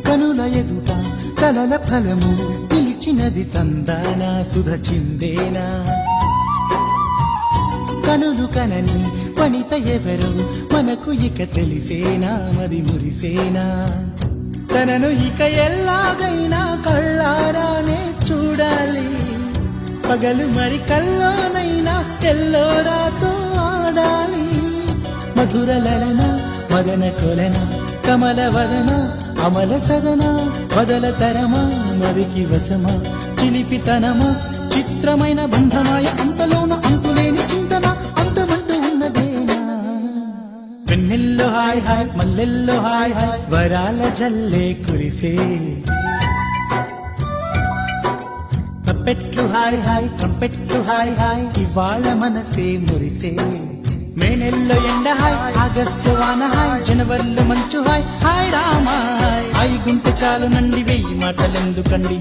కనుల ఎదుట కలల ఫలము పిలిచినది తందానా సుధ చిందేనా కనులు కనని వనిత ఎవరు మనకు ఇక తెలిసేనా మది మురిసేనా తనను ఇక ఎల్లాగైనా కళ్ళారానే చూడాలి పగలు మరి కల్లోనైనా ఎల్లోరాతో ఆడాలి మధుర లలన మదన కొలన కమల వదన అమల సదన వదల తరమా మదికి వశమా చిలిపితనమా చిత్రమైన బంధమాయ అంతలోన అంతులేని చింతన అంతమంటూ ఉన్నదేనా వెన్నెల్లో హాయ్ హాయ్ మల్లెల్లో హాయ్ హాయ్ వరాల జల్లే కురిసే తప్పెట్లు హాయ్ హాయ్ ట్రంపెట్లు హాయ్ హాయ్ ఇవాళ మనసే మురిసే మే నెల్లో ఎండ హాయ్ ఆగస్టు వాన హాయ్ జనవరిలో మంచు హాయ్ హాయ్ రామా హాయ్ గుంటె చాలు నండి 1000 మాటలెందుకండి